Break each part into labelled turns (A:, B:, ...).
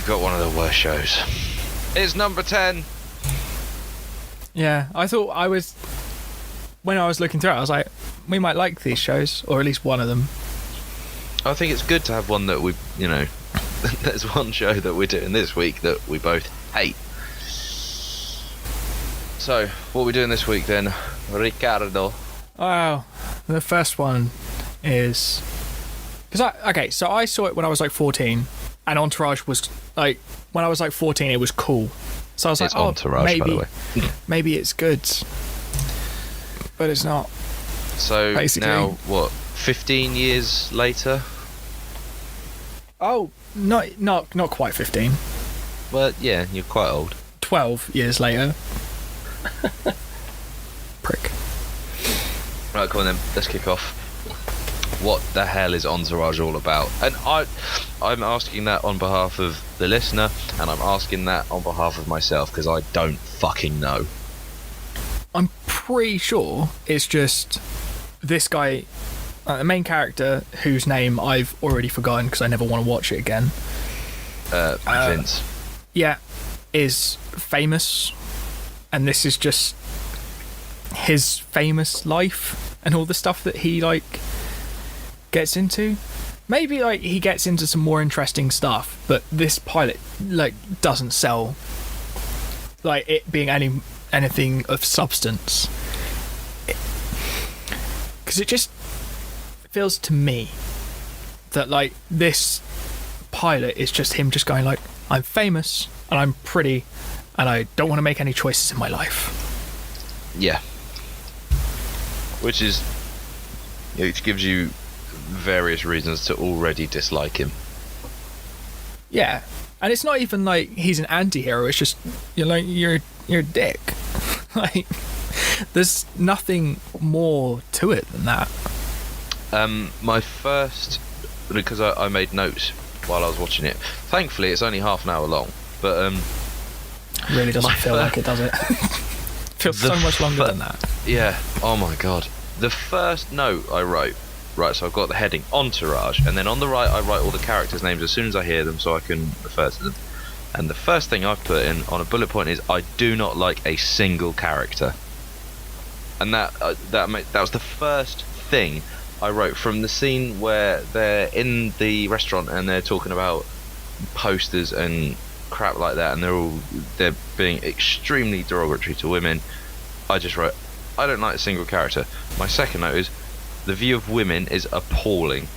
A: we've got one of the worst shows. It's number 10.
B: Yeah, when I was looking through it, I was like, we might like these shows, or at least one of them.
A: I think it's good to have one that there's one show that we're doing this week that we both hate. So, what are we doing this week then, Ricardo?
B: Wow, the first one is... So I saw it when I was like 14, and Entourage was like, when I was like 14, it was cool. So I was like,
A: Entourage, by the way.
B: Maybe it's good. But it's not.
A: So
B: basically.
A: Now, what, 15 years later?
B: Oh, not quite 15.
A: Well, yeah, you're quite old.
B: 12 years later. Prick.
A: Right, come on then, let's kick off. What the hell is Entourage all about? And I'm asking that on behalf of the listener, and I'm asking that on behalf of myself, because I don't fucking know.
B: I'm pretty sure it's just this guy, the main character, whose name I've already forgotten because I never want to watch it again.
A: Vince.
B: Yeah, is famous, and this is just his famous life and all the stuff that he gets into. Maybe he gets into some more interesting stuff, but this pilot doesn't sell it being anything of substance, because it just feels to me that this pilot is just him just going I'm famous and I'm pretty and I don't want to make any choices in my life.
A: Yeah. Which gives you various reasons to already dislike him.
B: Yeah, and it's not even he's an anti-hero, it's just you're a dick. There's nothing more to it than that.
A: My first, because I made notes while I was watching it. Thankfully, it's only half an hour long, but
B: really doesn't feel like it, does it? Feels so much longer than that.
A: Yeah. Oh my god. The first note I wrote. Right, so I've got the heading Entourage, and then on the right I write all the characters' names as soon as I hear them, so I can refer to them. And the first thing I've put in on a bullet point is I do not like a single character. And that was the first thing I wrote, from the scene where they're in the restaurant and they're talking about posters and crap like that, and they're being extremely derogatory to women. I just wrote, I don't like a single character. My second note is, the view of women is appalling.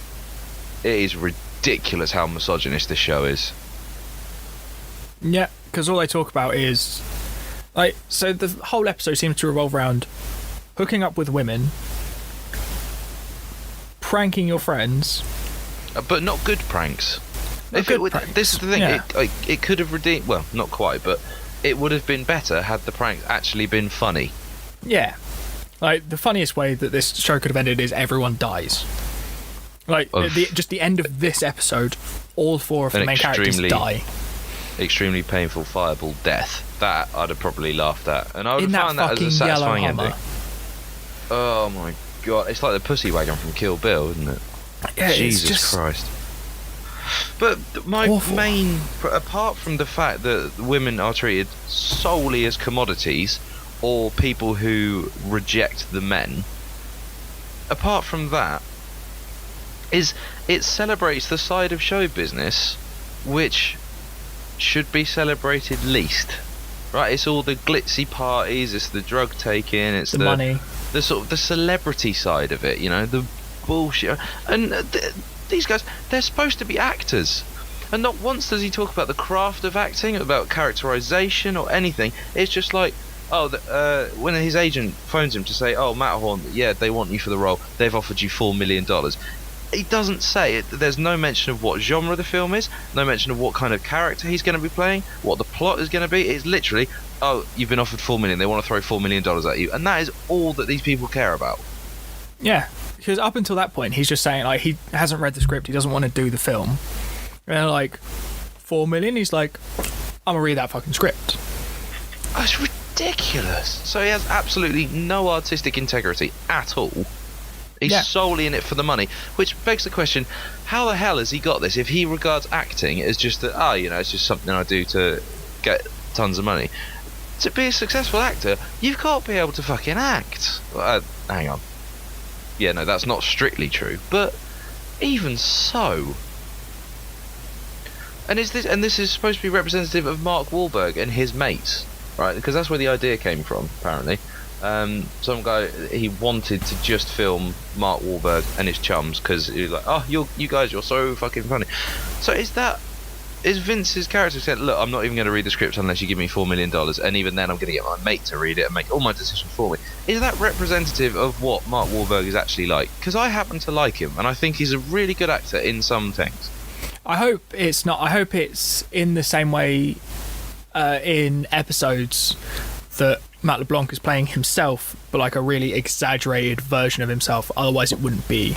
A: It is ridiculous how misogynist this show is.
B: Yeah, because all they talk about is so the whole episode seems to revolve around hooking up with women, pranking your friends,
A: but not good pranks.
B: This
A: is the thing.
B: Yeah.
A: It could have redeemed. Well, not quite, but it would have been better had the pranks actually been funny.
B: Yeah, the funniest way that this show could have ended is everyone dies. Just the end of this episode, all four of the main characters die. Extremely
A: painful fireball death. That I'd have probably laughed at, and I would
B: have
A: found that as a satisfying ending.
B: Hummer.
A: Oh my god, it's like the pussy wagon from Kill Bill, isn't it?
B: Yeah,
A: Jesus Christ. But my main, apart from the fact that women are treated solely as commodities or people who reject the men, apart from that, is it celebrates the side of show business which should be celebrated least. Right, it's all the glitzy parties, it's the drug taking, it's the
B: money,
A: the sort of the celebrity side of it, the bullshit. And these guys, they're supposed to be actors, and not once does he talk about the craft of acting, about characterization or anything. It's just when his agent phones him to say, oh, Matterhorn, yeah, they want you for the role, they've offered you $4 million. He doesn't say it. There's no mention of what genre the film is, no mention of what kind of character he's going to be playing, what the plot is going to be. It's literally, oh, you've been offered $4 million, they want to throw $4 million at you, and that is all that these people care about.
B: Yeah, because up until that point, he's just saying he hasn't read the script, he doesn't want to do the film. And they're $4 million. He's like, I'm gonna read that fucking script.
A: That's ridiculous. So he has absolutely no artistic integrity at all. He's
B: Yeah.
A: solely in it for the money, which begs the question: how the hell has he got this? If he regards acting as just that, it's just something I do to get tons of money. To be a successful actor, you've got to be able to fucking act. Hang on. Yeah, no, that's not strictly true, but even so. And this is supposed to be representative of Mark Wahlberg and his mates, right? Because that's where the idea came from, apparently. Some guy, he wanted to just film Mark Wahlberg and his chums because he was like, oh, you guys, you're so fucking funny. So is Vince's character saying, look, I'm not even going to read the script unless you give me $4 million, and even then I'm going to get my mate to read it and make all my decisions for me? Is that representative of what Mark Wahlberg is actually like? Because I happen to like him, and I think he's a really good actor in some things.
B: I hope it's not. I hope it's in the same way in episodes that Matt LeBlanc is playing himself, but like a really exaggerated version of himself. Otherwise, it wouldn't be.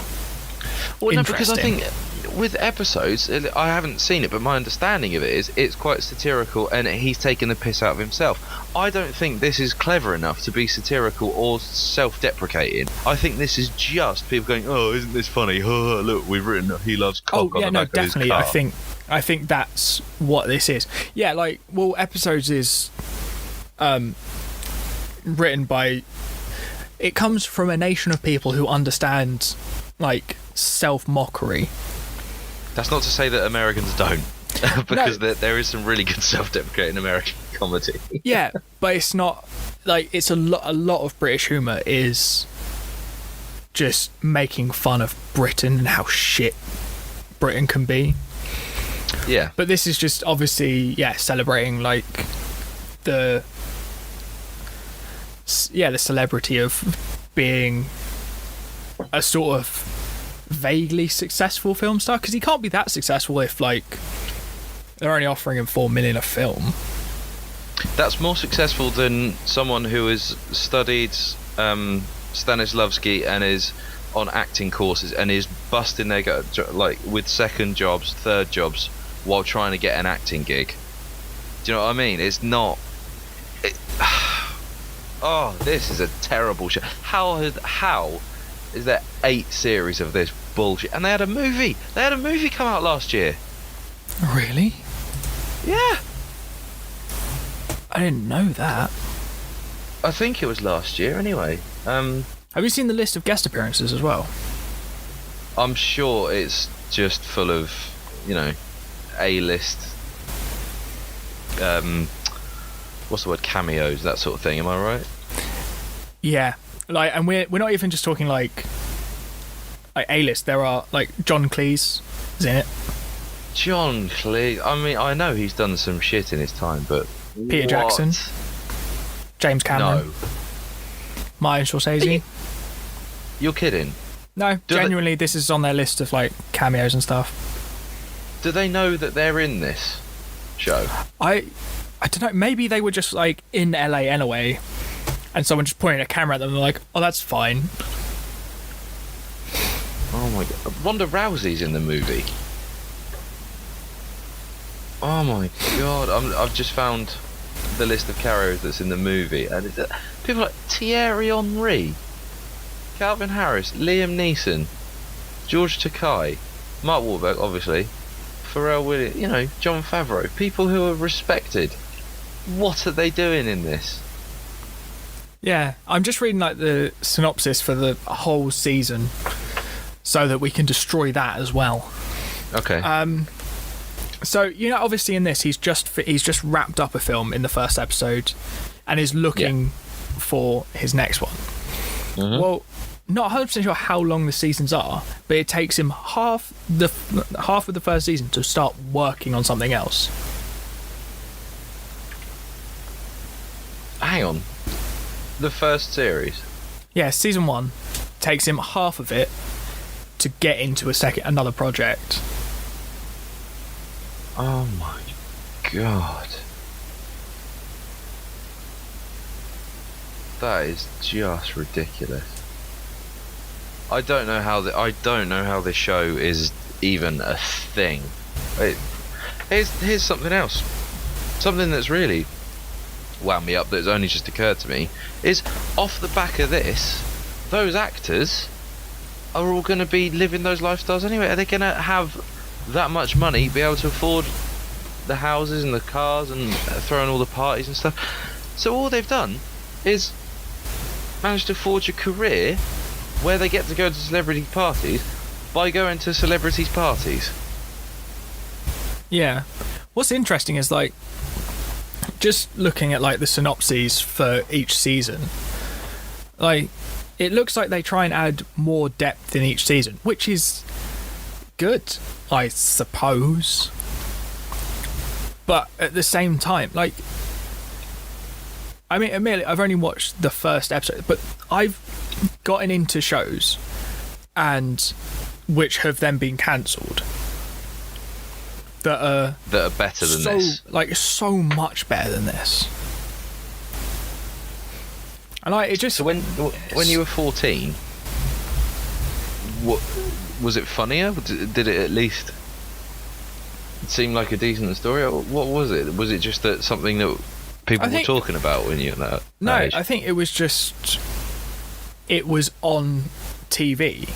A: Well, no, because I
B: interesting.
A: think with episodes, I haven't seen it, but my understanding of it is it's quite satirical, and he's taking the piss out of himself. I don't think this is clever enough to be satirical or self-deprecating. I think this is just people going, "Oh, isn't this funny? Oh, look, we've written he loves cock on the back of his
B: definitely.
A: car."
B: I think that's what this is. Yeah, like, well, episodes is written by. It comes from a nation of people who understand like self-mockery.
A: That's not to say that Americans don't, because there is some really good self-deprecating American comedy.
B: Yeah, but it's not like it's a lot of British humour is just making fun of Britain and how shit Britain can be.
A: Yeah.
B: But this is just obviously celebrating like the celebrity of being a sort of vaguely successful film star, because he can't be that successful if like they're only offering him $4 million a film.
A: That's more successful than someone who has studied Stanislavski and is on acting courses and is busting their gut, like with second jobs, third jobs, while trying to get an acting gig. Do you know what I mean? It's not. Oh, this is a terrible show. How is there 8 series of this bullshit? And they had a movie. They had a movie come out last year.
B: Really?
A: Yeah.
B: I didn't know that.
A: I think it was last year anyway.
B: Have you seen the list of guest appearances as well?
A: I'm sure it's just full of, A-list, what's the word, cameos, that sort of thing. Am I right?
B: Yeah, like, and we're not even just talking like A-list. There are like John Cleese is in it.
A: John Cleese. I mean, I know he's done some shit in his time, but
B: Peter Jackson, James Cameron,
A: No,
B: Martin Scorsese.
A: you're kidding.
B: No, genuinely, this is on their list of like cameos and stuff.
A: Do they know that they're in this show?
B: I don't know. Maybe they were just like in LA anyway, and someone just pointed a camera at them and they're like, "Oh, that's fine."
A: Oh my god, Ronda Rousey's in the movie. Oh my god, I've just found the list of characters that's in the movie, and it's people like Thierry Henry, Calvin Harris, Liam Neeson, George Takei, Mark Wahlberg, obviously, Pharrell Williams, Jon Favreau, people who are respected. What are they doing in this?
B: Yeah, I'm just reading like the synopsis for the whole season, so that we can destroy that as well.
A: Okay.
B: So obviously in this he's just wrapped up a film in the first episode, and is looking for his next one.
A: Mm-hmm.
B: Well, not 100% sure how long the seasons are, but it takes him half of the first season to start working on something else.
A: Hang on. The first series.
B: Yeah, season 1 takes him half of it to get into another project.
A: Oh my god. That is just ridiculous. I don't know how this show is even a thing. Here's something else. Something that's really wound me up that's only just occurred to me is, off the back of this, those actors are all going to be living those lifestyles anyway? Are they going to have that much money, be able to afford the houses and the cars and throwing all the parties and stuff? So all they've done is manage to forge a career where they get to go to celebrity parties by going to celebrities' parties.
B: Yeah. What's interesting is, like, just looking at, like, the synopses for each season, like, it looks like they try and add more depth in each season, which is good, I suppose. But at the same time, like, I mean, admittedly, I've only watched the first episode, but I've gotten into shows and which have then been cancelled that are
A: better than this.
B: Like, so much better than this. And it just...
A: So when you were 14, what was it funnier? Did it at least seem like a decent story? Or what was it? Was it just that something that people were talking about when you were that age?
B: I think it was just... It was on TV.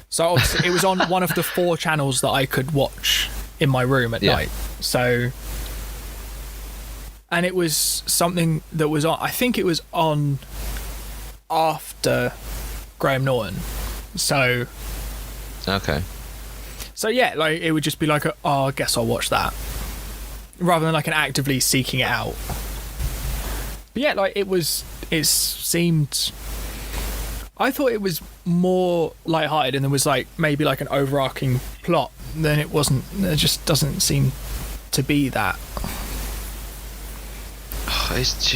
B: So obviously it was on one of the 4 channels that I could watch in my room at night. So... And it was something that was on... I think it was on after Graham Norton. So...
A: Okay.
B: So yeah, like, it would just be like, I guess I'll watch that. Rather than, like, an actively seeking it out. But yeah, like, it seemed... I thought it was more lighthearted and there was, like, maybe, like, an overarching plot. Then it wasn't... It just doesn't seem to be that.
A: It's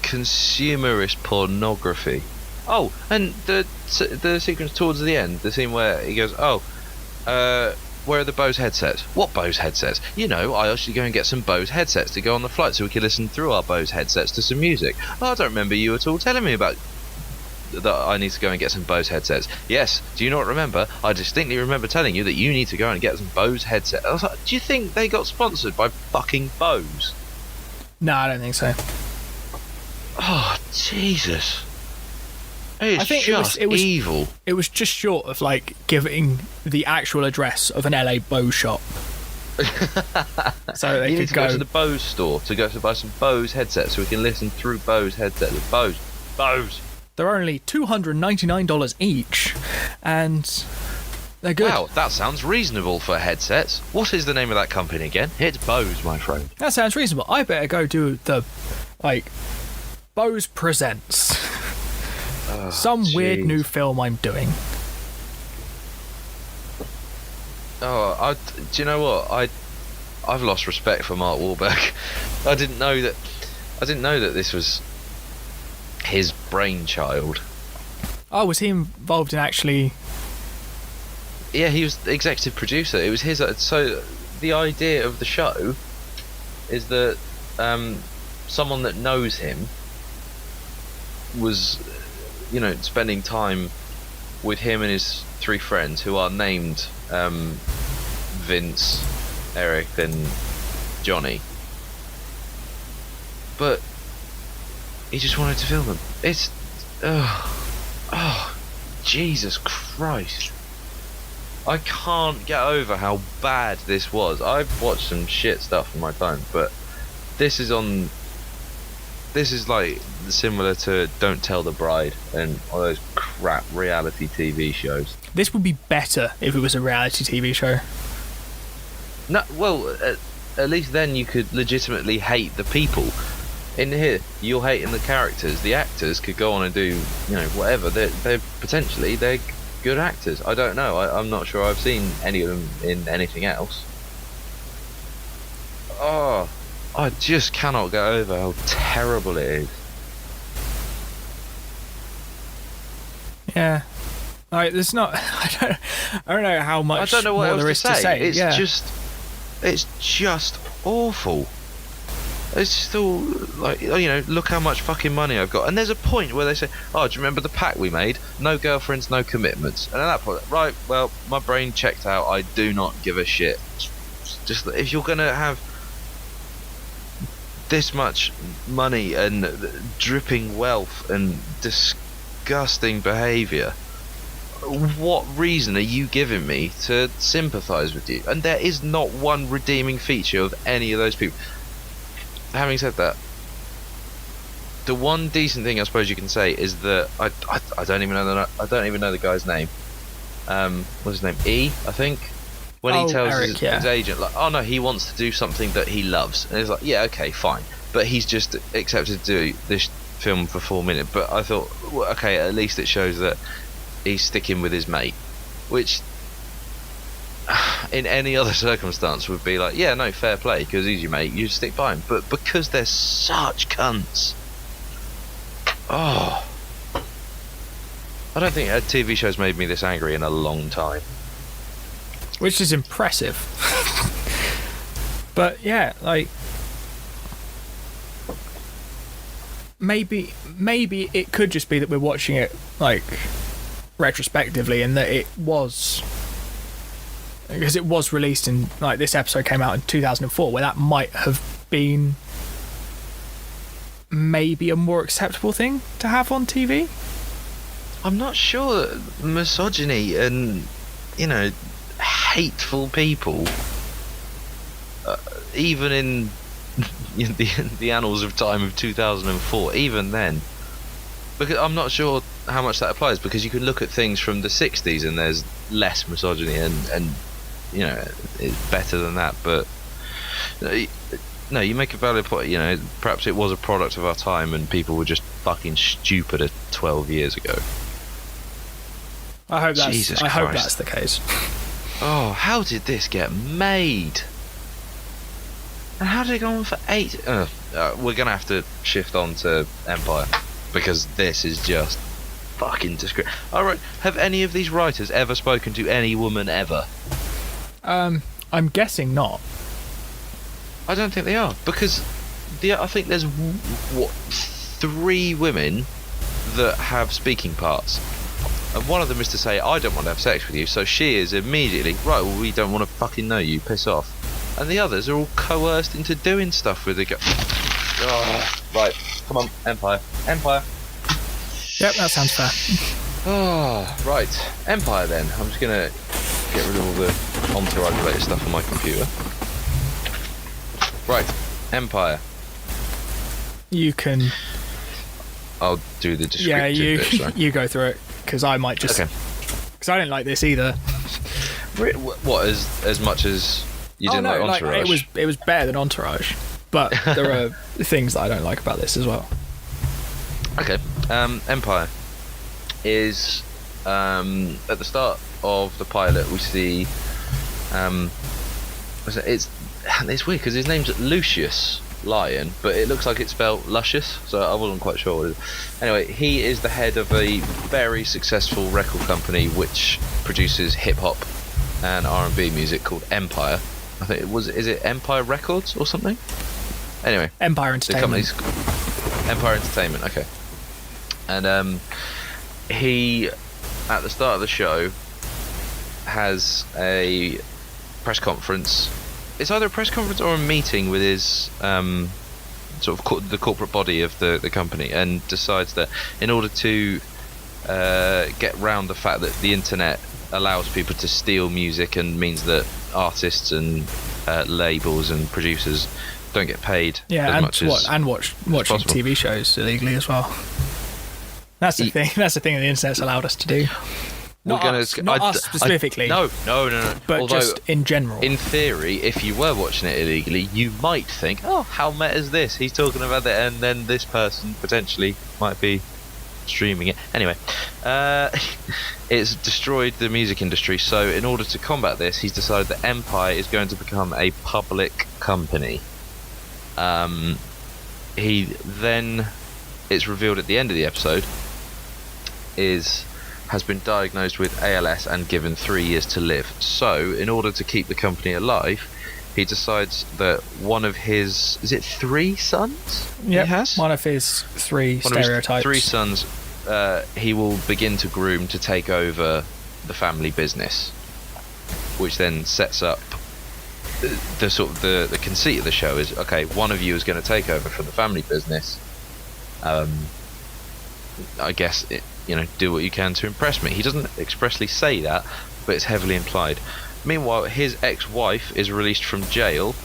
A: consumerist pornography. Oh, and the sequence towards the end, the scene where he goes, where are the Bose headsets? What Bose headsets? You know, I actually go and get some Bose headsets to go on the flight so we can listen through our Bose headsets to some music. Oh, I don't remember you at all telling me about that I need to go and get some Bose headsets. Yes, do you not remember? I distinctly remember telling you that you need to go and get some Bose headsets. I was like, do you think they got sponsored by fucking Bose?
B: No, I don't think so.
A: Oh, Jesus. It's
B: I think
A: just
B: it was
A: evil.
B: It was just short of, like, giving the actual address of an LA Bose shop. So they
A: you
B: could
A: need to go to the Bose store to go to buy some Bose headsets so we can listen through Bose headsets. Bose.
B: They're only $299 each, and they're good.
A: Wow, that sounds reasonable for headsets. What is the name of that company again? It's Bose, my friend.
B: That sounds reasonable. I better go do the, like, Bose Presents. Some weird new film I'm doing.
A: Do you know what? I've lost respect for Mark Wahlberg. I didn't know that this was his brainchild.
B: Oh, was he involved in actually...
A: Yeah, he was the executive producer. It was his... So, the idea of the show is that someone that knows him was, you know, spending time with him and his 3 friends who are named Vince, Eric, and Johnny. But he just wanted to film them. It's... Jesus Christ. I can't get over how bad this was. I've watched some shit stuff in my time, but this is like similar to Don't Tell the Bride and all those crap reality TV shows.
B: This would be better if it was a reality TV show.
A: No, well, at least then you could legitimately hate the people. In here, you're hating the characters. The actors could go on and do, you know, whatever. They're potentially good actors. I don't know. I'm not sure I've seen any of them in anything else. Oh, I just cannot get over how terrible it is.
B: Yeah. Like, there's not... I don't know how much
A: I don't know what
B: more
A: else
B: there is to say.
A: It's just awful. It's still like, you know, look how much fucking money I've got. And there's a point where they say, oh, do you remember the pact we made? No girlfriends, no commitments. And at that point, right, well, my brain checked out. I do not give a shit. Just if you're gonna have this much money and dripping wealth and disgusting behaviour, what reason are you giving me to sympathise with you? And there is not one redeeming feature of any of those people. Having said that, the one decent thing I suppose you can say is that I don't even know the guy's name. What's his name? E, I think. When he tells
B: Eric,
A: his agent, like, oh no, he wants to do something that he loves, and it's like, yeah, okay, fine, but he's just accepted to do this film for 4 minutes. But I thought, well, okay, at least it shows that he's sticking with his mate, which in any other circumstance would be like, yeah, no, fair play, because he's your mate, you stick by him. But because they're such cunts, I don't think a TV show's made me this angry in a long time.
B: Which is impressive. But yeah, like, maybe it could just be that we're watching it like retrospectively, and that it was, because it was released in, like, this episode came out in 2004, where that might have been maybe a more acceptable thing to have on TV.
A: I'm not sure that misogyny and, you know, hateful people, even in the annals of time of 2004, even then, because I'm not sure how much that applies, because you can look at things from the 60s and there's less misogyny and you know, it's better than that. But no, you make a valid point. You know, perhaps it was a product of our time and people were just fucking stupider 12 years ago.
B: I hope
A: Jesus
B: that's the case.
A: Oh, how did this get made? And how did it go on for 8? We're gonna have to shift on to Empire, because this is just fucking disgrace. Alright, have any of these writers ever spoken to any woman ever?
B: I'm guessing not.
A: I don't think they are, because I think there's 3 women that have speaking parts. And one of them is to say, I don't want to have sex with you, so she is immediately, right, well, we don't want to fucking know you, piss off. And the others are all coerced into doing stuff with it. Right, come on, Empire.
B: Yep, that sounds fair.
A: Right, Empire then. I'm just going to get rid of all the Entourage related stuff on my computer. Right, Empire.
B: You can...
A: I'll do the descriptive
B: Yeah,
A: bit, right?
B: you go through it, because I might just...
A: Okay.
B: Because I didn't like this either.
A: What, as much as you didn't like Entourage?
B: It was better than Entourage, but there are things that I don't like about this as well. Okay,
A: Empire is at the start of the pilot we see it's weird because his name's Lucius Lyon, but it looks like it's spelled luscious, so I wasn't quite sure what it is. Anyway, he is the head of a very successful record company which produces hip-hop and R&B music called Empire. I think is it Empire Records or something? Anyway,
B: Empire Entertainment.
A: The company's Empire Entertainment, okay. And he, at the start of the show, has a press conference. It's either a press conference or a meeting with his sort of the corporate body of the company, and decides that in order to get round the fact that the internet allows people to steal music and means that artists and labels and producers don't get paid as much as
B: watching TV shows illegally as well. That's the thing. That's the thing that the internet's allowed us to do. Not us specifically.
A: No.
B: But
A: although,
B: just in general.
A: In theory, if you were watching it illegally, you might think, oh, how meta is this? He's talking about it, and then this person potentially might be streaming it. Anyway, it's destroyed the music industry, so in order to combat this, he's decided that Empire is going to become a public company. He then, it's revealed at the end of the episode, has been diagnosed with ALS and given 3 years to live. So, in order to keep the company alive, he decides that one of his... Is it 3 sons?
B: Yep,
A: he has?
B: one of his 3 stereotypes.
A: 3 sons, he will begin to groom to take over the family business, which then sets up the sort of the conceit of the show is, okay, one of you is going to take over from the family business. I guess do what you can to impress me. He doesn't expressly say that, but it's heavily implied. Meanwhile, his ex-wife is released from jail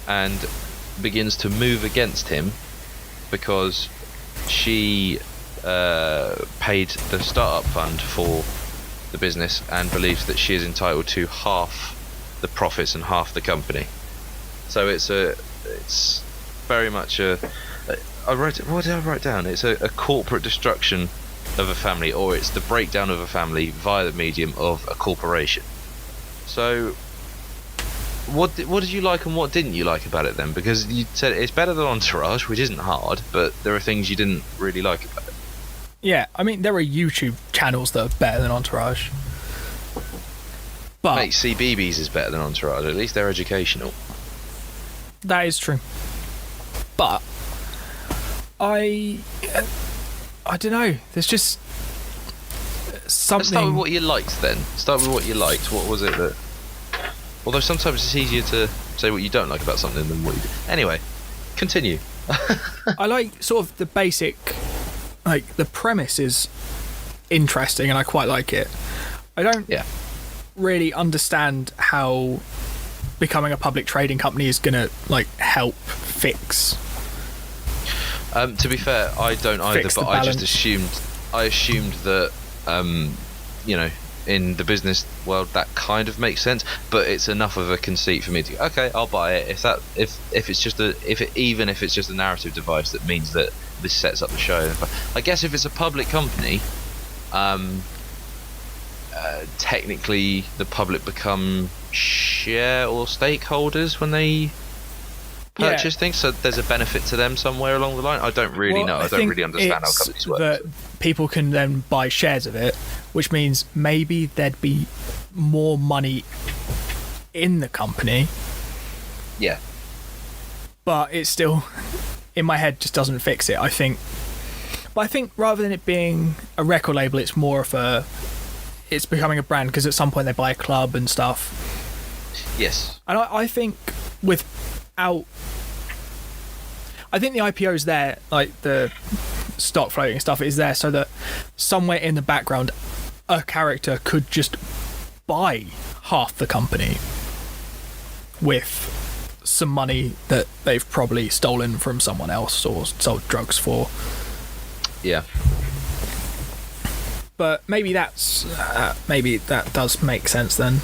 A: and begins to move against him because she paid the startup fund for the business and believes that she is entitled to half the profits and half the company. So it's very much what did I write down? It's a corporate destruction of a family, or it's the breakdown of a family via the medium of a corporation. So what did you like and what didn't you like about it then? Because you said it's better than Entourage, which isn't hard, but there are things you didn't really like about it.
B: Yeah, I mean, there are YouTube channels that are better than Entourage. But
A: Mate, CBeebies is better than Entourage. At least they're educational.
B: that is true. But I don't know. There's just something.
A: Let's start with what you liked then. Start with what you liked. What was it that... Although sometimes it's easier to say what you don't like about something than what you do. Anyway, continue.
B: I like sort of the basic, like the premise is interesting and I quite like it. I don't really understand how becoming a public trading company is going to like help fix.
A: To be fair, I don't either, but I just assumed that in the business world that kind of makes sense, but it's enough of a conceit for me to go, okay, I'll buy it. If it's just a narrative device that means that this sets up the show. I guess if it's a public company, technically the public become share or stakeholders when they purchase things, so there's a benefit to them somewhere along the line. I don't really know. I don't really understand how companies work.
B: That people can then buy shares of it, which means maybe there'd be more money in the company.
A: Yeah.
B: But it still, in my head, just doesn't fix it. I think rather than it being a record label, it's more of it's becoming a brand, because at some point they buy a club and stuff.
A: Yes.
B: And I think I think the IPO is there, like the stock floating stuff is there, so that somewhere in the background a character could just buy half the company with some money that they've probably stolen from someone else or sold drugs for.
A: Yeah.
B: But maybe that does make sense then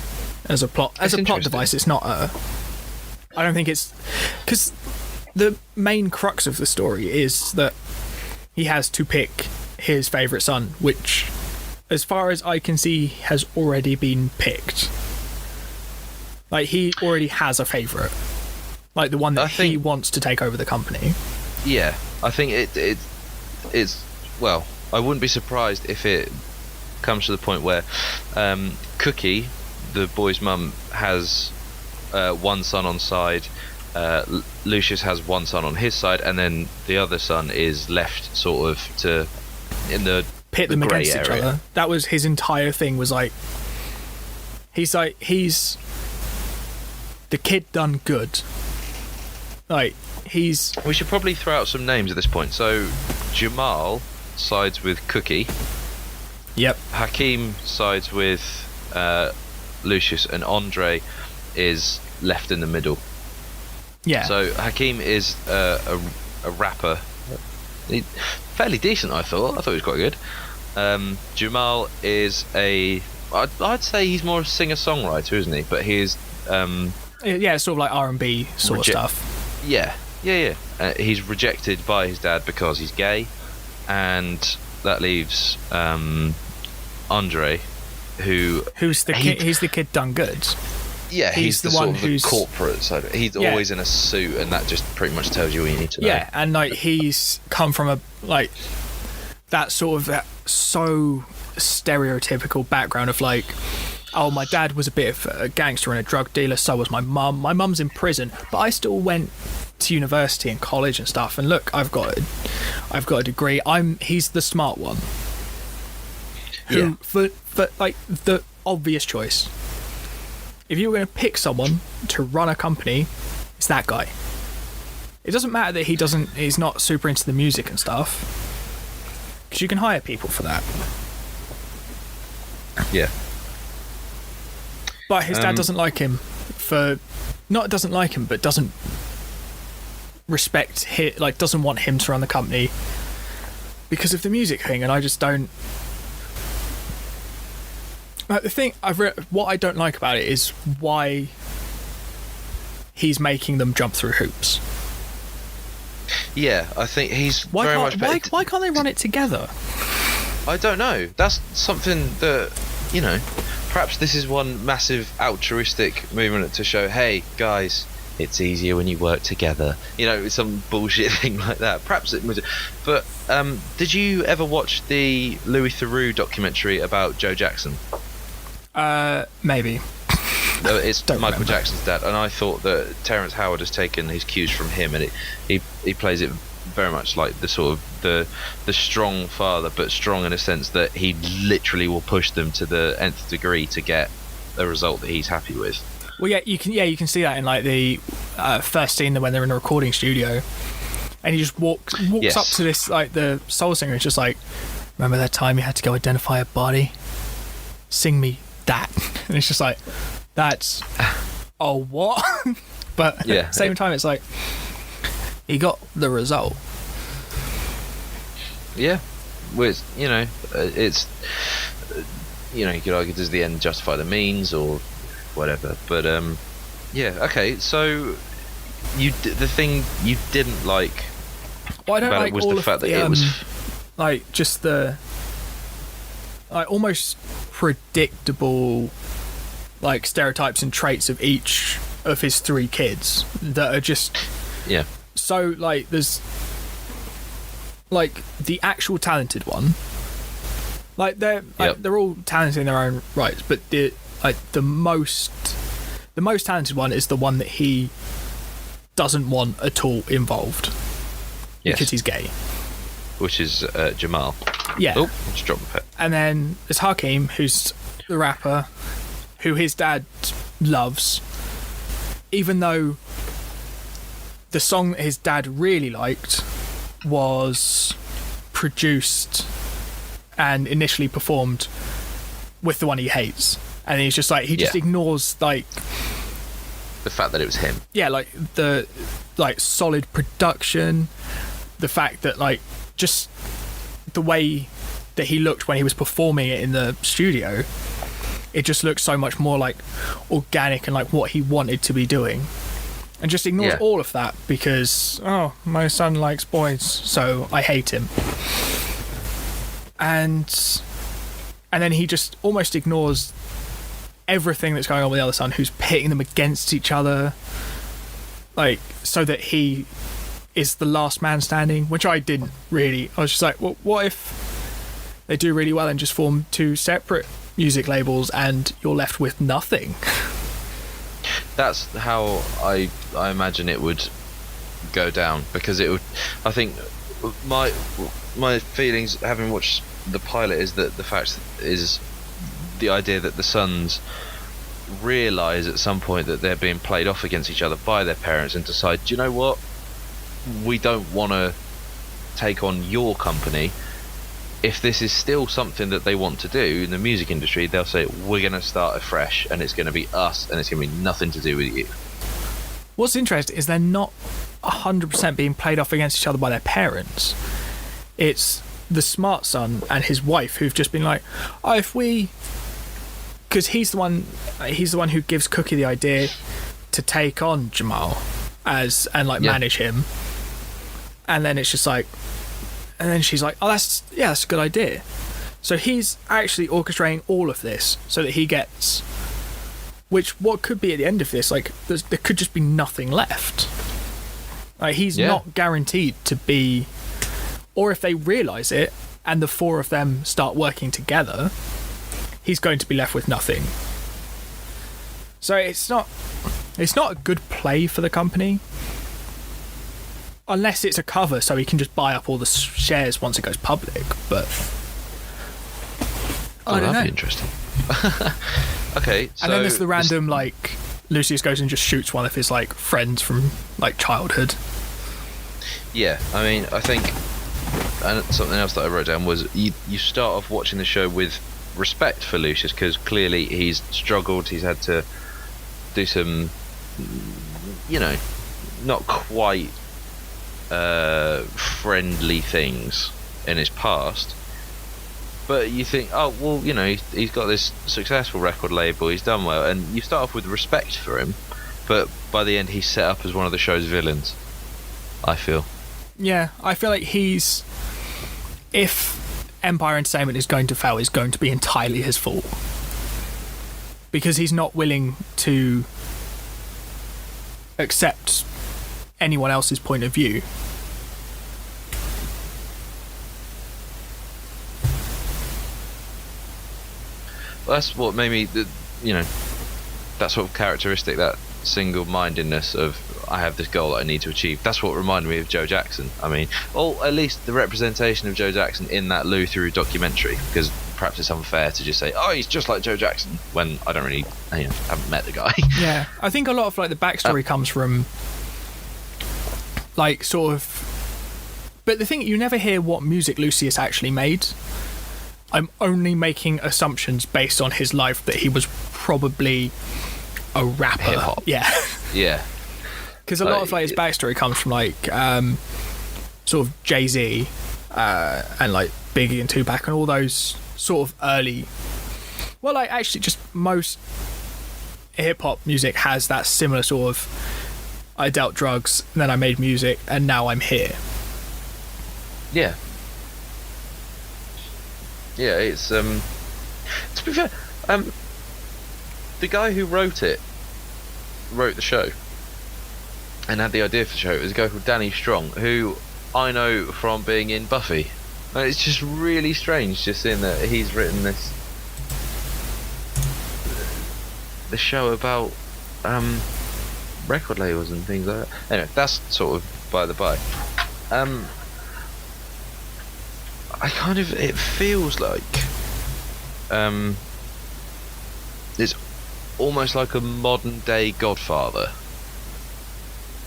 B: as a plot device. It's not I don't think it's, because the main crux of the story is that he has to pick his favourite son, which, as far as I can see, has already been picked. Like, he already has a favourite. Like, the one that he wants to take over the company.
A: Yeah, I think it's... Well, I wouldn't be surprised if it comes to the point where Cookie, the boy's mum, has one son on side, Lucius has one son on his side, and then the other son is left sort of to in the
B: pit them against each other. That was his entire thing, was like he's the kid done good. Like, we should probably throw
A: out some names at this point. So Jamal sides with Cookie.
B: Yep.
A: Hakeem sides with Lucius, and Andre is left in the middle.
B: Yeah.
A: So Hakeem is a rapper, fairly decent. I thought he was quite good. Jamal is I'd say he's more a singer-songwriter, isn't he? But he is
B: yeah, sort of like R&B sort of stuff.
A: Yeah. He's rejected by his dad because he's gay, and that leaves Andre,
B: who's the kid. He's the kid done good.
A: Yeah, he's the one who's the corporate side. He's always in a suit, and that just pretty much tells you what you need to know.
B: Yeah, and like he's come from that sort of so stereotypical background of like, oh, my dad was a bit of a gangster and a drug dealer, so was my mum. My mum's in prison, but I still went to university and college and stuff. And look, I've got a degree. He's the smart one. Who, for like the obvious choice. If you were going to pick someone to run a company, it's that guy. It doesn't matter that he's not super into the music and stuff. because you can hire people for that.
A: Yeah.
B: But his dad doesn't like him for, not doesn't like him, but doesn't respect him, like doesn't want him to run the company because of the music thing. And I just don't. Like, the thing what I don't like about it is why he's making them jump through hoops.
A: Yeah, I think he's
B: Why can't they run it together?
A: I don't know. That's something that, you know, perhaps this is one massive altruistic movement to show, hey, guys, it's easier when you work together. You know, some bullshit thing like that. Perhaps it was. But did you ever watch the Louis Theroux documentary about Joe Jackson?
B: Maybe.
A: It's Michael Jackson's dad, and I thought that Terrence Howard has taken his cues from him, and he plays it very much like the sort of the strong father, but strong in a sense that he literally will push them to the nth degree to get a result that he's happy with.
B: Well, you can see that in like the first scene when they're in a recording studio, and he just walks
A: Yes.
B: up to this, like, the soul singer. It's just like, remember that time you had to go identify a body? Sing me that. And it's just like, that's oh what? But
A: Yeah,
B: at the same time, it's like he got the result.
A: Yeah, which, you know, it's, you know, you could argue, does the end justify the means or whatever? But yeah, okay. So the thing you didn't like
B: Well, I don't
A: about
B: like
A: it was
B: all
A: the
B: of
A: fact that
B: the,
A: it was
B: like, just the, like, almost predictable, like, stereotypes and traits of each of his three kids that are just
A: yeah.
B: so, like, there's, like, the actual talented one, like, they're all talented in their own rights, but the most talented one is the one that he doesn't want at all involved.
A: Yes.
B: Because he's gay.
A: Which is Jamal.
B: Yeah.
A: Oh, just dropped my pet.
B: And then there's Hakeem, who's the rapper, who his dad loves, even though the song that his dad really liked was produced and initially performed with the one he hates. And he's just like, he just ignores, like,
A: The fact that it was him.
B: yeah, like, the, like, solid production, the fact that, like, just the way that he looked when he was performing it in the studio, it just looked so much more, like, organic and like what he wanted to be doing, and just ignores all of that because, oh, my son likes boys, so I hate him. And then he just almost ignores everything that's going on with the other son, who's pitting them against each other, like, so that he is the last man standing, which I didn't really. I was just like, well, what if they do really well and just form two separate music labels and you're left with nothing?
A: That's how I imagine it would go down, because it would, I think my feelings having watched the pilot is that the fact is the idea that the sons realise at some point that they're being played off against each other by their parents and decide, do you know what, we don't want to take on your company. If this is still something that they want to do in the music industry, they'll say, we're going to start afresh and it's going to be us and it's going to be nothing to do with you.
B: What's interesting is they're not 100% being played off against each other by their parents. It's the smart son and his wife who've just been like, oh, if we, because he's the one who gives Cookie the idea to take on Jamal and manage him, and then it's just like, and then she's like, oh, that's a good idea. So he's actually orchestrating all of this so that he gets, which what could be at the end of this, like, there could just be nothing left. Like, he's not guaranteed to be, or if they realise it and the four of them start working together, he's going to be left with nothing. So it's not a good play for the company, unless it's a cover so he can just buy up all the shares once it goes public. But I don't know.
A: That'd be interesting. Okay, so
B: and then there's the random, like, Lucius goes and just shoots one of his, like, friends from, like, childhood.
A: Yeah, I mean, I think and something else that I wrote down was you start off watching the show with respect for Lucius, because clearly he's struggled. He's had to do some, not quite friendly things in his past. But you think, oh well, he's got this successful record label. He's done well, and you start off with respect for him. But by the end, he's set up as one of the show's villains, I feel.
B: Yeah, I feel like if Empire Entertainment is going to fail, it's going to be entirely his fault. Because he's not willing to accept anyone else's point of view.
A: Well, that's what made me, that sort of characteristic, that single-mindedness of, I have this goal that I need to achieve. That's what reminded me of Joe Jackson. I mean, or at least the representation of Joe Jackson in that Lou Through documentary, because perhaps it's unfair to just say, oh, he's just like Joe Jackson, when I don't really, haven't met the guy.
B: Yeah, I think a lot of, the backstory comes from, sort of... But the thing, you never hear what music Lucius actually made. I'm only making assumptions based on his life that he was probably a rapper.
A: Hip-hop.
B: Yeah.
A: Yeah.
B: Because a lot of his backstory comes from sort of Jay-Z and Biggie and Tupac and all those sort of early. Well, actually, just most hip hop music has that similar sort of. I dealt drugs, and then I made music, and now I'm here.
A: Yeah. Yeah, it's to be fair, the guy who wrote the show and had the idea for the show, it was a guy called Danny Strong, who I know from being in Buffy. And it's just really strange just seeing that he's written the show about record labels and things like that. Anyway, that's sort of by the by. It feels like it's almost like a modern day Godfather.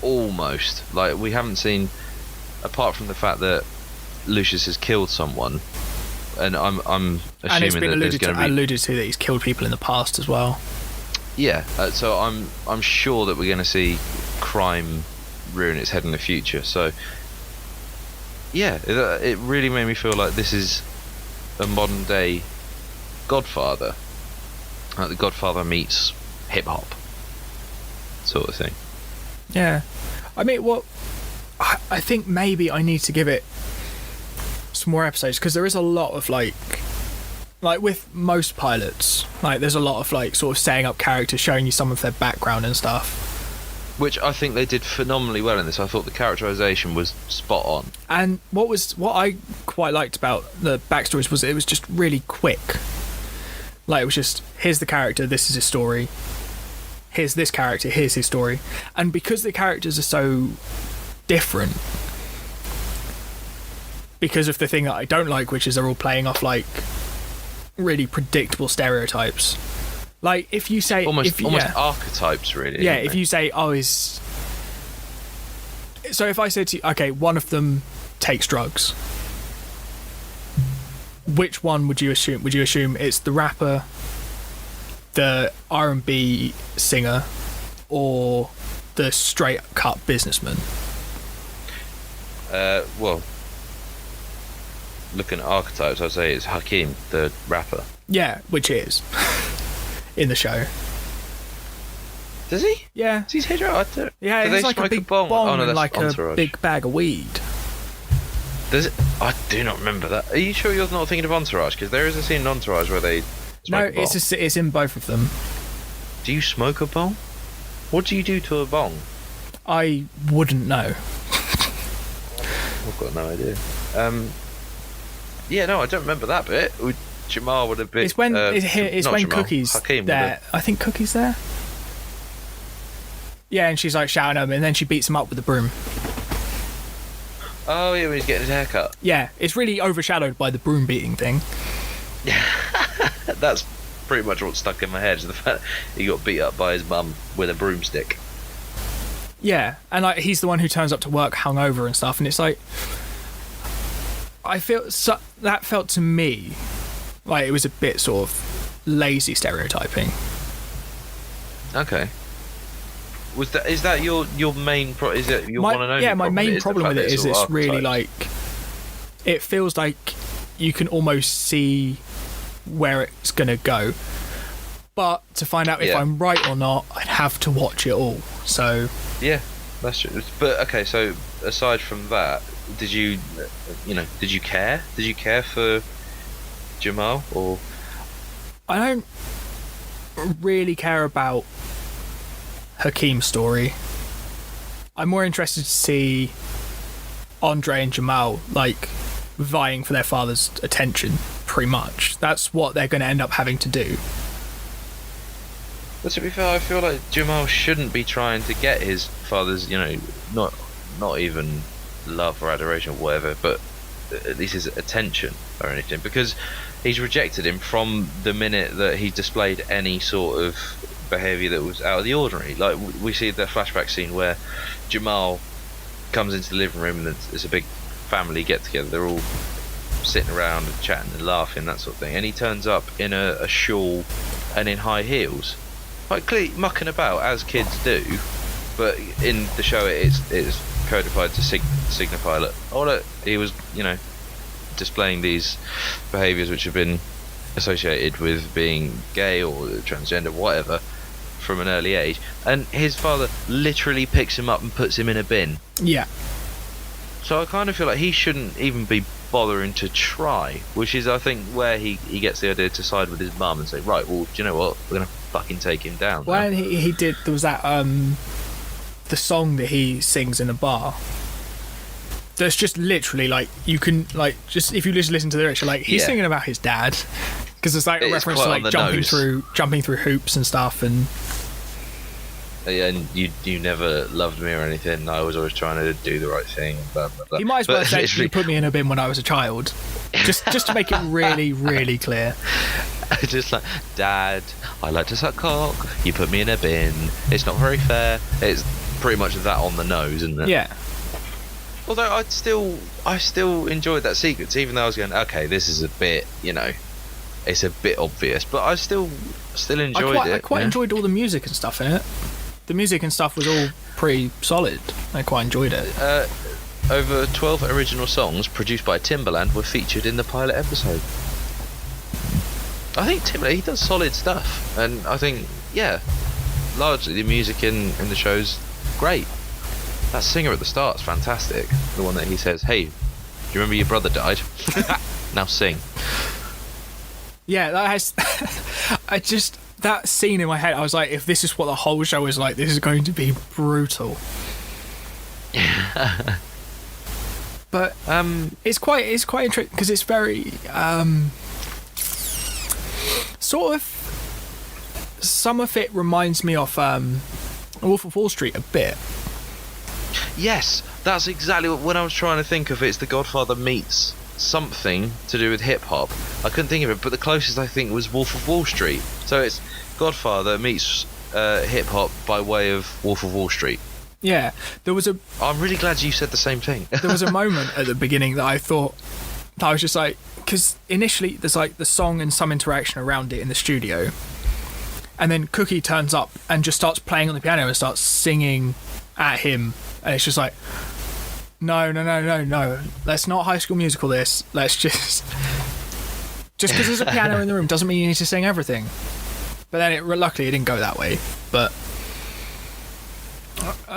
A: Almost. Like, we haven't seen, apart from the fact that Lucius has killed someone, and I'm assuming
B: and it's been
A: that there's going to be
B: alluded to that he's killed people in the past as well.
A: Yeah, so I'm sure that we're going to see crime rearing its head in the future. So yeah, it really made me feel like this is a modern day Godfather, like the Godfather meets hip hop sort of thing.
B: Yeah, I mean, I think maybe I need to give it some more episodes, because there is a lot of like with most pilots, there's a lot of sort of setting up characters, showing you some of their background and stuff,
A: which I think they did phenomenally well in this. I thought the characterization was spot on. And
B: what I quite liked about the backstories was it was just really quick. It was just, here's the character, this is his story. Here's this character, here's his story. And because the characters are so different, because of the thing that I don't like, which is they're all playing off really predictable stereotypes. If you say
A: almost archetypes, really.
B: Yeah, if you say, so if I said to you, okay, one of them takes drugs, which one would you assume? Would you assume it's the rapper, the R&B singer, or the straight cut businessman?
A: Well, looking at archetypes, I'd say it's Hakeem, the rapper.
B: Yeah, which is in the show.
A: Does he?
B: Yeah.
A: Is he hetero?
B: Yeah,
A: do
B: it's
A: they
B: like a
A: smoke
B: big
A: bong?
B: bong
A: Oh, no,
B: and
A: that's Entourage.
B: a big bag of weed.
A: Does it? I do not remember that. Are you sure you're not thinking of Entourage? Because there is a scene in Entourage where they smoke a bong.
B: It's in both of them.
A: Do you smoke a bong? What do you do to a bong?
B: I wouldn't know.
A: I've got no idea. Yeah, no, I don't remember that bit. Jamal would have been.
B: It's when
A: Jamal,
B: Cookie's
A: Hakeem
B: there. I think Cookie's there. Yeah, and she's shouting at him, and then she beats him up with the broom.
A: Oh yeah, when he's getting his hair cut.
B: Yeah, it's really overshadowed by the broom beating thing.
A: Yeah, that's pretty much what stuck in my head, is the fact he got beat up by his mum with a broomstick.
B: Yeah, and he's the one who turns up to work hungover and stuff, and it's I feel that felt to me like it was a bit sort of lazy stereotyping.
A: Okay. Is that your main is it your one and only
B: yeah, my
A: problem?
B: main problem with it is
A: sort
B: it's
A: of
B: really
A: archetypes?
B: like it feels like you can almost see where it's gonna go, but to find out if I'm right or not, I'd have to watch it all. So
A: yeah, that's true. But okay, so aside from that, did you care? Did you care for Jamal? Or
B: I don't really care about Hakeem's story. I'm more interested to see Andre and Jamal like vying for their father's attention. Pretty much, that's what they're going to end up having to do.
A: But to be fair, I feel like Jamal shouldn't be trying to get his father's, not even love or adoration or whatever, but at least his attention or anything, because he's rejected him from the minute that he displayed any sort of behaviour that was out of the ordinary. Like we see the flashback scene where Jamal comes into the living room and there's a big family get together. They're all sitting around and chatting and laughing, that sort of thing, and he turns up in a shawl and in high heels, like clearly mucking about as kids do, but in the show it's codified to signify that look, he was displaying these behaviours which have been associated with being gay or transgender, whatever, from an early age, and his father literally picks him up and puts him in a bin.
B: Yeah.
A: So I kind of feel like he shouldn't even be bothering to try, which is, I think, where he gets the idea to side with his mum and say, right, well, do you know what, we're going to fucking take him down.
B: Well, and he did, there was that, the song that he sings in a bar. There's just literally, like, you can, like, just, if you just listen to the lyrics, you're like, he's singing about his dad. Because there's, like, a reference to, like, jumping through hoops and stuff, and...
A: And you never loved me or anything. I was always trying to do the right thing. Blah, blah, blah.
B: He might as well say you put me in a bin when I was a child, just to make it really, really clear.
A: Just like, Dad, I like to suck cock. You put me in a bin. It's not very fair. It's pretty much that on the nose, isn't it?
B: Yeah.
A: Although I still enjoyed that sequence, even though I was going, okay, this is a bit, it's a bit obvious, but I still enjoyed it.
B: I quite enjoyed all the music and stuff in it. The music and stuff was all pretty solid. I quite enjoyed it.
A: Over 12 original songs produced by Timbaland were featured in the pilot episode. I think Timbaland, he does solid stuff, and I think, largely the music in the show's great. That singer at the start's fantastic. The one that he says, "Hey, do you remember your brother died? Now sing."
B: Yeah, that has. That scene in my head, I was like, if this is what the whole show is like, this is going to be brutal. But it's quite interesting because it's very sort of. Some of it reminds me of Wolf of Wall Street a bit.
A: Yes, that's exactly what, when I was trying to think of it, it's The Godfather meets something to do with hip hop. I couldn't think of it, but the closest I think was Wolf of Wall Street. So it's Godfather meets hip hop by way of Wolf of Wall Street.
B: Yeah,
A: I'm really glad you said the same thing.
B: There was a moment at the beginning that I thought, that I was just like, because initially there's like the song and some interaction around it in the studio, and then Cookie turns up and just starts playing on the piano and starts singing at him, and it's just like, no, let's not High School Musical this. Let's just because there's a piano in the room doesn't mean you need to sing everything. But then luckily it didn't go that way. But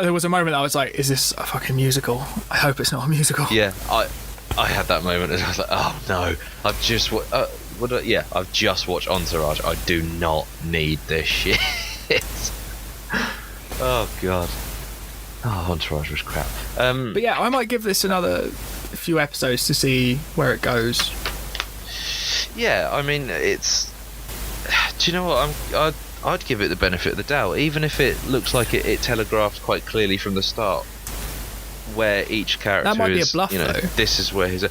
B: there was a moment I was like, is this a fucking musical? I hope it's not a musical.
A: Yeah, I had that moment and I was like, oh no, I've just I've just watched Entourage. I do not need this shit. Oh god. Oh, Entourage was crap.
B: But yeah, I might give this another few episodes to see where it goes.
A: Yeah, I mean, it's. Do you know what? I'd give it the benefit of the doubt, even if it looks like it telegraphed quite clearly from the start where each character is.
B: That might be a bluff, though.
A: This is where his.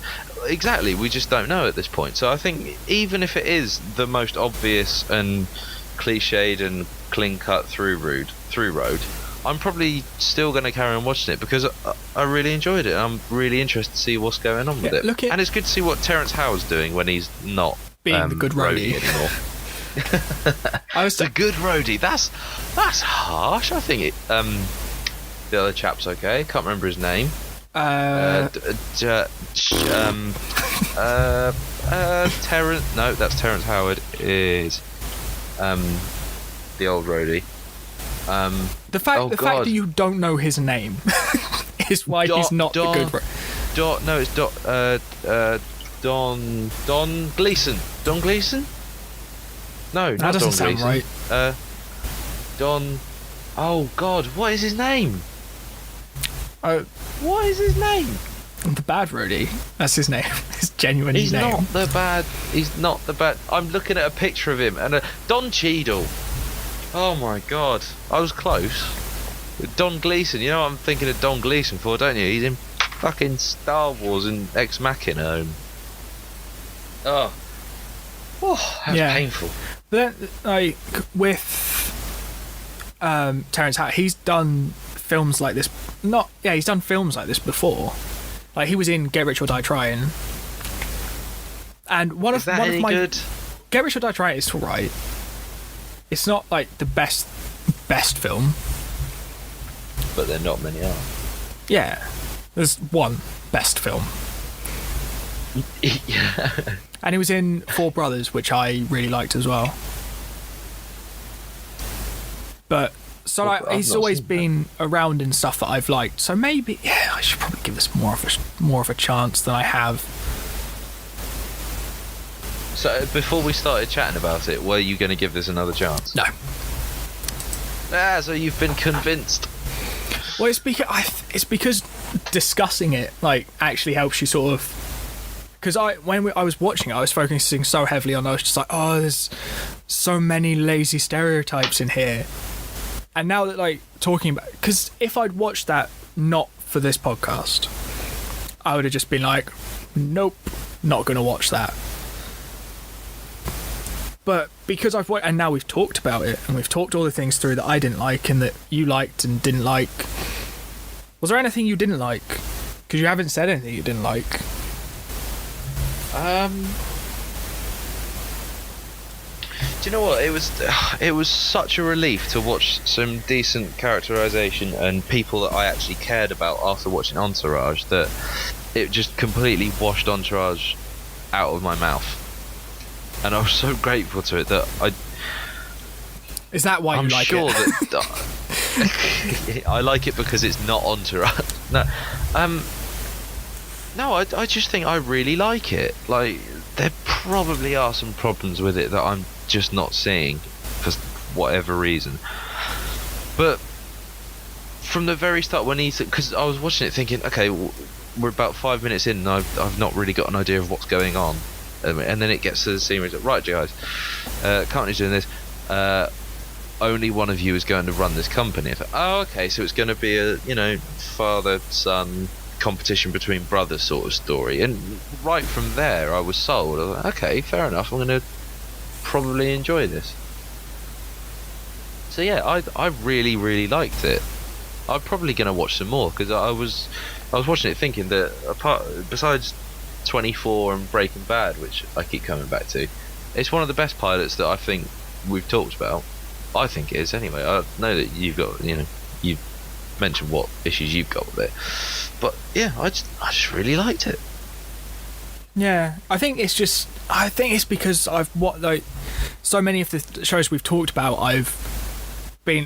A: Exactly, we just don't know at this point. So I think even if it is the most obvious and cliched and clean-cut through road, I'm probably still going to carry on watching it because I really enjoyed it. I'm really interested to see what's going on with it. And it's good to see what Terrence Howard's doing when he's not
B: being the good roadie
A: anymore. The good roadie. That's harsh. I think it. The other chap's okay. Can't remember his name. Terrence. No, that's Terrence Howard. Is the old roadie.
B: The fact that you don't know his name is why he's not the good roadie.
A: No, it's Don Gleeson. Don Gleeson? No,
B: that doesn't sound right.
A: Don. Oh God, what is his name? What is his name?
B: The bad roadie. That's his name. His genuine name.
A: He's not the bad. I'm looking at a picture of him and Don Cheadle. Oh my God, I was close. Don Gleeson. You know what I'm thinking of Don Gleeson for, don't you? He's in fucking Star Wars and Ex Machina. And that's painful.
B: But then, like, with Terrence Howard, he's done films like this. He's done films like this before. Like, he was in Get Rich or Die Trying. And one of my
A: good?
B: Get Rich or Die Trying is alright. It's not like the best film.
A: But there not many are.
B: Yeah. There's one best film.
A: Yeah.
B: And he was in Four Brothers, which I really liked as well. But he's always been around in stuff that I've liked. So maybe, I should probably give this more of a chance than I have.
A: So before we started chatting about it, were you going to give this another chance?
B: No.
A: So you've been convinced.
B: Well, it's because discussing it actually helps you sort of. Because when I was watching it, I was focusing so heavily on. I was just like, there's so many lazy stereotypes in here. And now that talking about, because if I'd watched that not for this podcast, I would have just been like, nope, not going to watch that. But because I've watched, and now we've talked about it, and we've talked all the things through that I didn't like and that you liked and didn't like. Was there anything you didn't like? Because you haven't said anything you didn't like.
A: Do you know what? It was such a relief to watch some decent characterization and people that I actually cared about after watching Entourage that it just completely washed Entourage out of my mouth. And I was so grateful to it that
B: Is that why you like it?
A: I'm sure that I like it because it's not Entourage. No, I just think I really like it. Like, there probably are some problems with it that I'm just not seeing for whatever reason. But from the very start, because I was watching it thinking, okay, we're about 5 minutes in and I've not really got an idea of what's going on. And then it gets to the scene where it's like, right, guys, company's doing this. Only one of you is going to run this company. Okay, so it's going to be a father-son competition between brothers sort of story. And right from there, I was sold. I was like, okay, fair enough. I'm going to probably enjoy this. So yeah, I really, really liked it. I'm probably going to watch some more because I was watching it thinking that besides 24 and Breaking Bad, which I keep coming back to, it's one of the best pilots that I think we've talked about. I think it is anyway. I know that you've got, you've mentioned what issues you've got with it, but yeah, I just really liked it.
B: Yeah, I think it's because so many of the shows we've talked about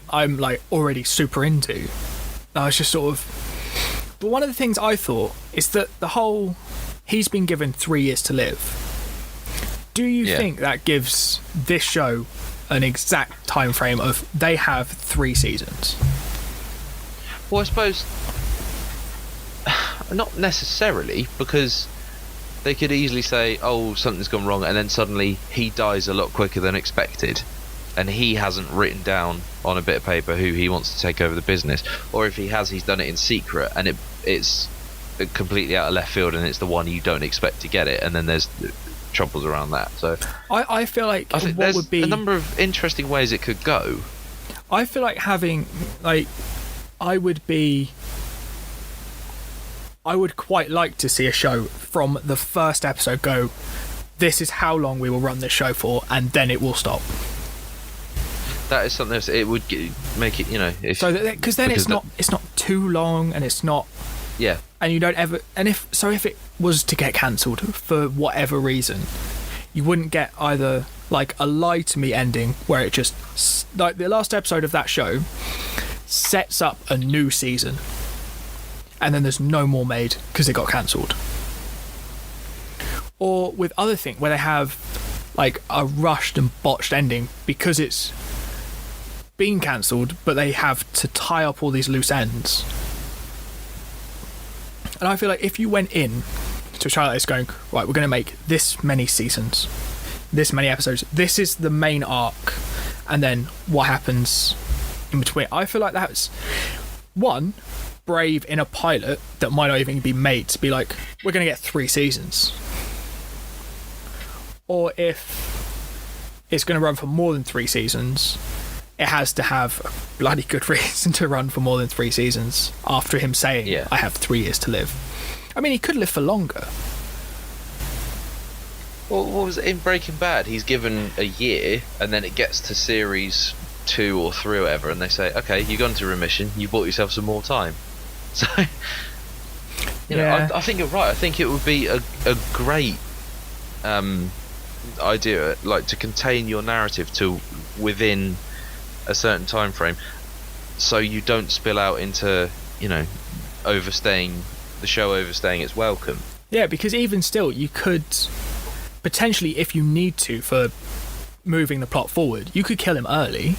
B: I'm already super into. I was just sort of, but one of the things I thought is that he's been given 3 years to live. Do you think that gives this show an exact time frame of they have 3 seasons?
A: Well, I suppose not necessarily, because they could easily say, something's gone wrong, and then suddenly he dies a lot quicker than expected, and he hasn't written down on a bit of paper who he wants to take over the business, or if he has, he's done it in secret, and it's completely out of left field, and it's the one you don't expect to get it, and then there's troubles around that. So
B: I feel like
A: I think
B: what
A: there's
B: would be
A: a number of interesting ways it could go.
B: I feel like having I would quite like to see a show from the first episode go, this is how long we will run this show for, and then it will stop.
A: That is something else. It would make it,
B: because then it's not too long, and it's not.
A: Yeah.
B: And you don't ever. And if it was to get cancelled for whatever reason, you wouldn't get either like a lie to me ending where it just, like, the last episode of that show sets up a new season, and then there's no more made because it got cancelled. Or with other things where they have like a rushed and botched ending because it's been cancelled, but they have to tie up all these loose ends. And I feel like if you went in to a show like this going, right, we're going to make this many seasons, this many episodes, this is the main arc, and then what happens in between, I feel like that's one, brave in a pilot that might not even be made to be like, we're going to get 3 seasons. Or if it's going to run for more than 3 seasons, it has to have a bloody good reason to run for more than 3 seasons after him saying, I have 3 years to live. I mean, he could live for longer.
A: Well, what was it in Breaking Bad? He's given a year, and then it gets to series 2 or 3 or whatever, and they say, okay, you've gone into remission, you bought yourself some more time. So, I think you're right. I think it would be a great idea, like, to contain your narrative to within a certain time frame, so you don't spill out into overstaying its welcome.
B: Yeah, because even still, you could potentially, if you need to for moving the plot forward, you could kill him early,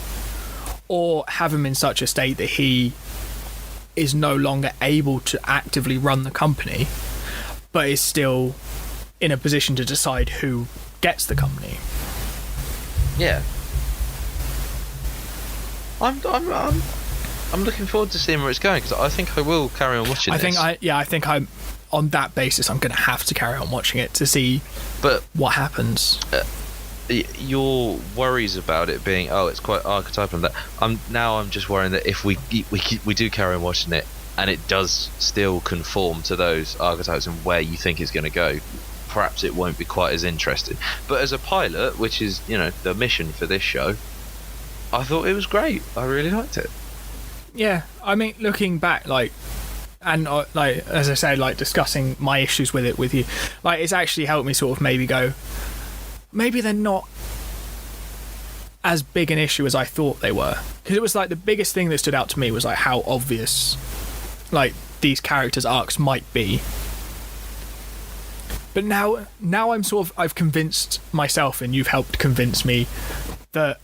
B: or have him in such a state that he is no longer able to actively run the company, but is still in a position to decide who gets the company.
A: Yeah. I'm looking forward to seeing where it's going, because I think I will carry on watching this.
B: I think I'm on that basis. I'm going to have to carry on watching it to see what happens.
A: Your worries about it being, it's quite archetypal, and that I'm just worrying that if we do carry on watching it and it does still conform to those archetypes and where you think it's going to go, perhaps it won't be quite as interesting. But as a pilot, which is the mission for this show, I thought it was great. I really liked it.
B: Yeah, I mean, looking back, and as I said, discussing my issues with it with you, it's actually helped me sort of maybe go, maybe they're not as big an issue as I thought they were. Because it was the biggest thing that stood out to me was how obvious these characters' arcs might be. But now I'm sort of, I've convinced myself, and you've helped convince me that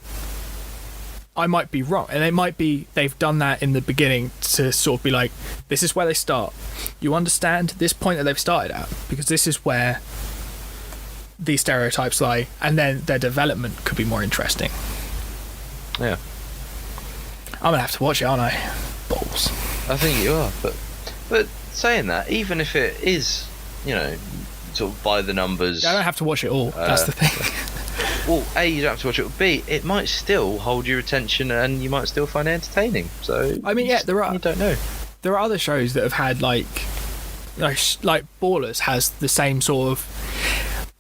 B: I might be wrong, and it might be they've done that in the beginning to sort of be like, this is where they start. You understand this point that they've started at, because this is where these stereotypes lie, and then their development could be more interesting.
A: Yeah.
B: I'm gonna have to watch it, aren't I? Balls.
A: I think you are, but saying that, even if it is, sort of by the numbers,
B: I don't have to watch it all. That's the thing.
A: Well, A, you don't have to watch it. B, it might still hold your attention, and you might still find it entertaining. So
B: I mean, there are.
A: You don't know.
B: There are other shows that have had like Ballers has the same sort of.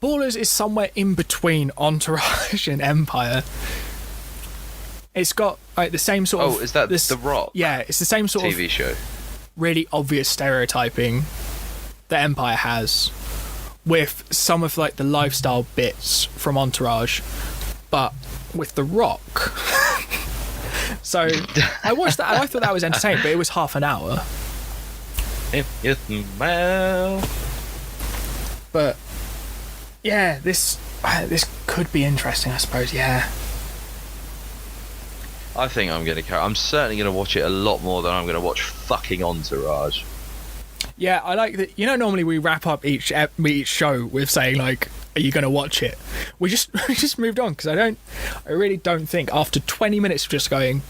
B: Ballers is somewhere in between Entourage and Empire. It's got the same sort of.
A: Oh, is that The Rock?
B: Yeah, it's the same sort
A: TV
B: of
A: show.
B: Really obvious stereotyping that Empire has, with some of the lifestyle bits from Entourage, but with The Rock. So I watched that, and I thought that was entertaining, but it was half an hour.
A: If you smell.
B: But yeah, this could be interesting, I suppose. Yeah.
A: I think I'm going to carry. I'm certainly going to watch it a lot more than I'm going to watch fucking Entourage.
B: Yeah, I like that. Normally we wrap up each show with saying are you going to watch it? We just moved on, because I really don't think after 20 minutes of just going,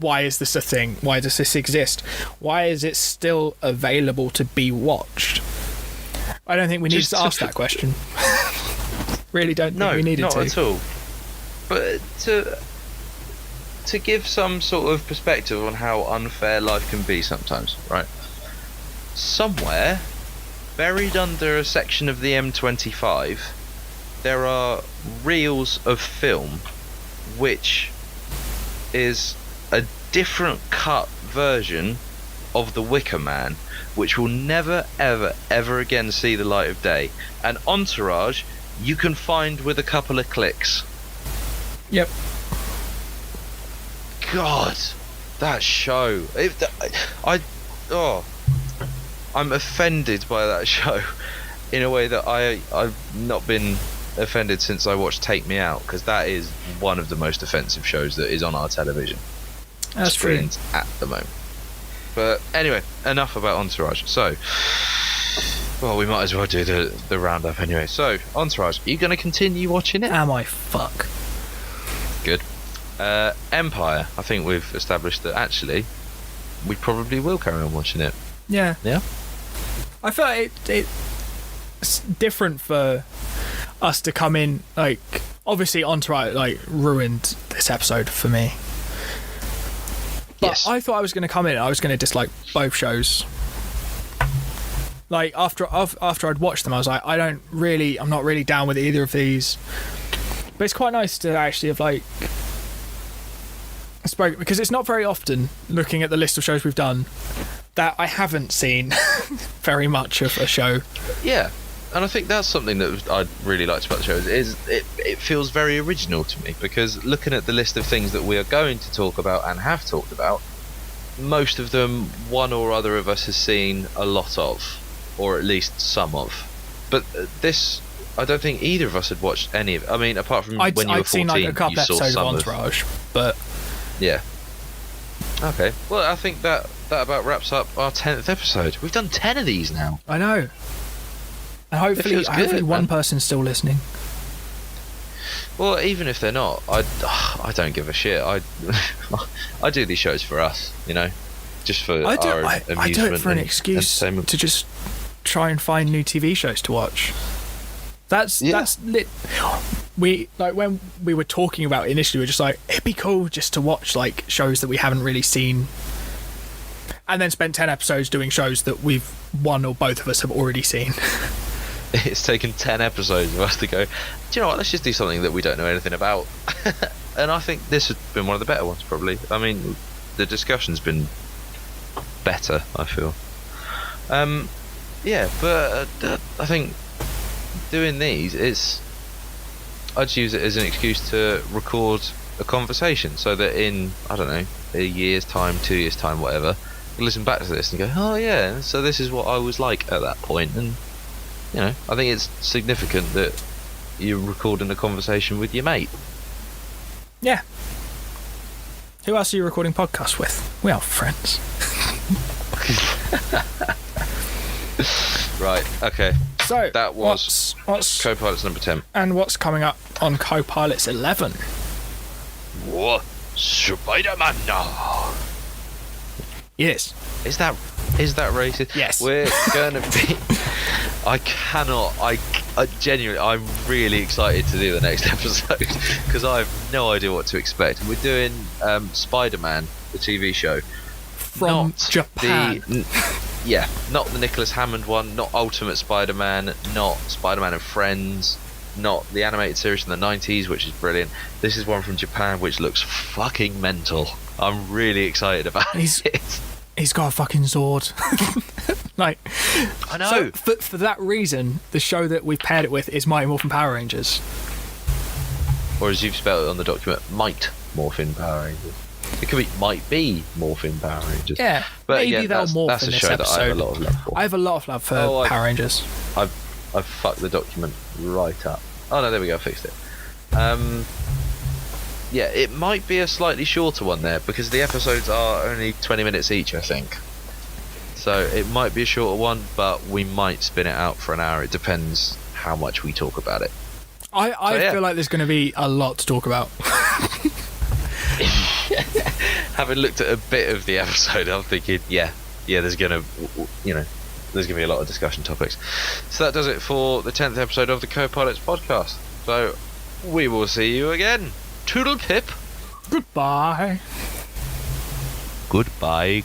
B: why is this a thing? Why does this exist? Why is it still available to be watched? I don't think we needed to ask that question. Really don't think we needed to.
A: No, not at all. But to give some sort of perspective on how unfair life can be sometimes, right? Somewhere, buried under a section of the M25, there are reels of film which is a different cut version of The Wicker Man, which will never, ever, ever again see the light of day. And Entourage, you can find with a couple of clicks.
B: Yep.
A: God, that show. I'm offended by that show in a way that I've not been offended since I watched Take Me Out, because that is one of the most offensive shows that is on our television.
B: That's true.
A: At the moment. But anyway, enough about Entourage. So, well, we might as well do the roundup anyway. So, Entourage, are you going to continue watching it?
B: Am I fuck?
A: Good. Empire, I think we've established that actually we probably will carry on watching it.
B: Yeah.
A: Yeah?
B: I feel like it's different for us to come in, like, obviously Entourage, like, ruined this episode for me. But
A: Yes.
B: I thought I was going to come in, I was going to dislike both shows. Like, after I'd watched them, I was like, I'm not really down with either of these. But it's quite nice to actually have, like, spoken, because it's not very often, looking at the list of shows we've done, that I haven't seen very much of a show.
A: Yeah. And I think that's something that I really liked about the show, is it feels very original to me, because looking at the list of things that we are going to talk about and have talked about, most of them one or other of us has seen a lot of, or at least some of. But this, I don't think either of us had watched any of it. I mean, apart from when you were 14,
B: I'd seen like a couple
A: you saw
B: episodes of
A: some
B: Entourage, but
A: yeah. Okay. Well, I think that about wraps up our 10th episode. We've done 10 of these now.
B: I know. And hopefully one
A: man.
B: person's still listening.
A: Well, even if they're not, I don't give a shit. I do these shows for us, you know, just for our amusement.
B: I do it for an
A: and
B: excuse
A: entertainment.
B: to just try and find new TV shows to watch. That's lit. We, like, when we were talking about it initially, we were just like, it'd be cool just to watch like shows that we haven't really seen, and then spent 10 episodes doing shows that one or both of us have already seen.
A: It's taken 10 episodes of us to go, do you know what, let's just do something that we don't know anything about. And I think this has been one of the better ones, probably. I mean, the discussion's been better, I feel. Yeah, but I think doing these, I'd use it as an excuse to record a conversation, so that in, I don't know, a year's time, 2 years' time, whatever, you listen back to this and go, oh yeah, so this is what I was like at that point. And you know, I think it's significant that you're recording a conversation with your mate.
B: Yeah. Who else are you recording podcasts with? We are friends.
A: Right, okay.
B: So
A: That was
B: what's
A: Co-Pilots number 10.
B: and what's coming up on Co-Pilots 11?
A: Whoa, Spider-Man now.
B: Yes.
A: Is that racist?
B: Yes.
A: We're gonna be. I genuinely, I'm really excited to do the next episode, because I have no idea what to expect. We're doing Spider-Man, the TV show,
B: From
A: not
B: Japan.
A: Yeah, not the Nicholas Hammond one, not Ultimate Spider-Man, not Spider-Man and Friends, not the animated series from the 90s, which is brilliant. This is one from Japan, which looks fucking mental. I'm really excited about it.
B: He's got a fucking sword. Like,
A: I know.
B: So for that reason, the show that we've paired it with is Mighty Morphin Power Rangers.
A: Or as you've spelled it on the document, Might Morphin Power Rangers. It could be Might Be Morphin Power Rangers.
B: Yeah,
A: but
B: maybe
A: again,
B: they'll morph
A: that's
B: in
A: a
B: this
A: show
B: episode.
A: that I have a lot of love for.
B: I have a lot of love for Power Rangers.
A: I've fucked the document right up. Oh no, there we go, I fixed it. Yeah, it might be a slightly shorter one there, because the episodes are only 20 minutes each, I think. So it might be a shorter one, but we might spin it out for an hour. It depends how much we talk about it.
B: I feel like there's going to be a lot to talk about.
A: Having looked at a bit of the episode, I'm thinking, yeah, there's gonna be a lot of discussion topics. So that does it for the 10th episode of the Co-Pilots podcast. So we will see you again. Toodle pip.
B: Goodbye.
A: Goodbye.